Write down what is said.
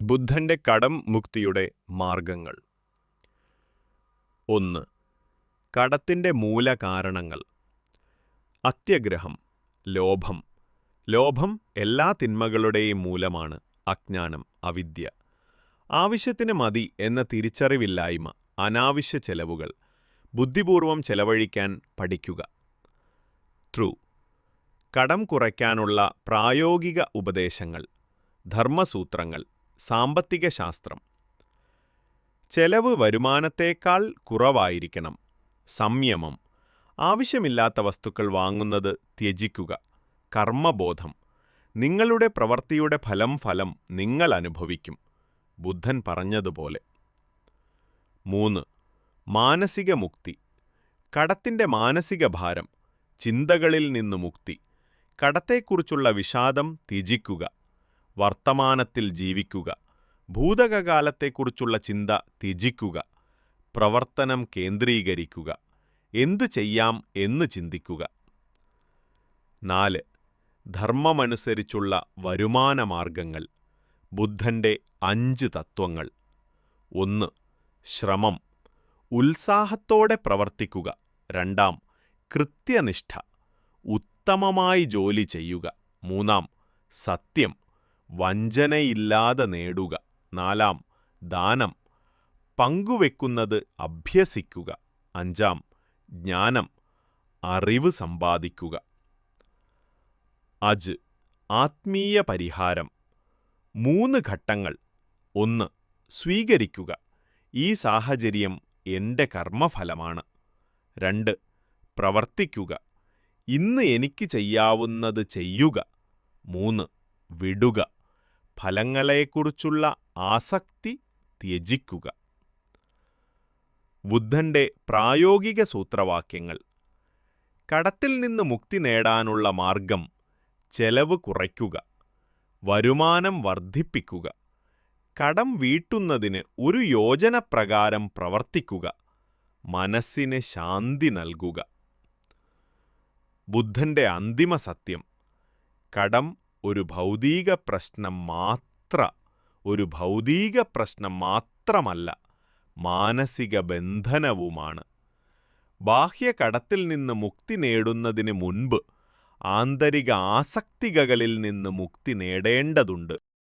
ബുദ്ധന്റെ കടം മുക്തിയുടെ മാർഗങ്ങൾ. 1. കടത്തിന്റെ മൂലകാരണങ്ങൾ. അത്യഗ്രഹം, ലോഭം. ലോഭം എല്ലാ തിന്മകളുടെയും മൂലമാണ്. അജ്ഞാനം, അവിദ്യ. ആവശ്യത്തിന് മതി എന്ന തിരിച്ചറിവില്ലായ്മ, അനാവശ്യ ചെലവുകൾ. ബുദ്ധിപൂർവം ചെലവഴിക്കാൻ പഠിക്കുക. ട്രൂ. കടം കുറയ്ക്കാനുള്ള പ്രായോഗിക ഉപദേശങ്ങൾ. ധർമ്മസൂത്രങ്ങൾ. സാമ്പത്തിക ശാസ്ത്രം. ചെലവ് വരുമാനത്തേക്കാൾ കുറവായിരിക്കണം. സംയമം. ആവശ്യമില്ലാത്ത വസ്തുക്കൾ വാങ്ങുന്നത് ത്യജിക്കുക. കർമ്മബോധം. നിങ്ങളുടെ പ്രവൃത്തിയുടെ ഫലം നിങ്ങൾ അനുഭവിക്കും. ബുദ്ധൻ പറഞ്ഞതുപോലെ. 3. മാനസിക മുക്തി. കടത്തിന്റെ മാനസിക ഭാരം. ചിന്തകളിൽ നിന്ന് മുക്തി. കടത്തെക്കുറിച്ചുള്ള വിഷാദം ത്യജിക്കുക. വർത്തമാനത്തിൽ ജീവിക്കുക. ഭൂതകാലത്തെക്കുറിച്ചുള്ള ചിന്ത ത്യജിക്കുക. പ്രവർത്തനം കേന്ദ്രീകരിക്കുക. എന്തു ചെയ്യാം എന്ന് ചിന്തിക്കുക. 4. ധർമ്മമനുസരിച്ചുള്ള വരുമാനമാർഗങ്ങൾ. ബുദ്ധന്റെ 5 തത്വങ്ങൾ. 1. ശ്രമം. ഉത്സാഹത്തോടെ പ്രവർത്തിക്കുക. 2. കൃത്യനിഷ്ഠ. ഉത്തമമായി ജോലി ചെയ്യുക. 3. സത്യം. വഞ്ചനയില്ലാതെ നേടുക. 4. ദാനം. പങ്കുവെക്കുന്നത് അഭ്യസിക്കുക. 5. ജ്ഞാനം. അറിവ് സമ്പാദിക്കുക. അജ്. ആത്മീയ പരിഹാരം. 3 ഘട്ടങ്ങൾ. 1. സ്വീകരിക്കുക. ഈ സാഹചര്യം എൻ്റെ കർമ്മഫലമാണ്. 2. പ്രവർത്തിക്കുക. ഇന്ന് എനിക്ക് ചെയ്യാവുന്നത് ചെയ്യുക. 3. വിടുക. ഫലങ്ങളെക്കുറിച്ചുള്ള ആസക്തി ത്യജിക്കുക. ബുദ്ധന്റെ പ്രായോഗിക സൂത്രവാക്യങ്ങൾ. കടത്തിൽ നിന്ന് മുക്തി നേടാനുള്ള മാർഗം. ചെലവ് കുറയ്ക്കുക. വരുമാനം വർദ്ധിപ്പിക്കുക. കടം വീട്ടുന്നതിന് ഒരു യോജനപ്രകാരം പ്രവർത്തിക്കുക. മനസ്സിന് ശാന്തി നൽകുക. ബുദ്ധന്റെ അന്തിമ സത്യം. കടം ഒരു ഭൗതിക പ്രശ്നം മാത്രമല്ല, മാനസിക ബന്ധനവുമാണ്. ബാഹ്യ കടത്തിൽ നിന്ന് മുക്തി നേടുന്നതിന് മുൻപ് ആന്തരിക ആസക്തികളിൽ നിന്ന് മുക്തി നേടേണ്ടതുണ്ട്.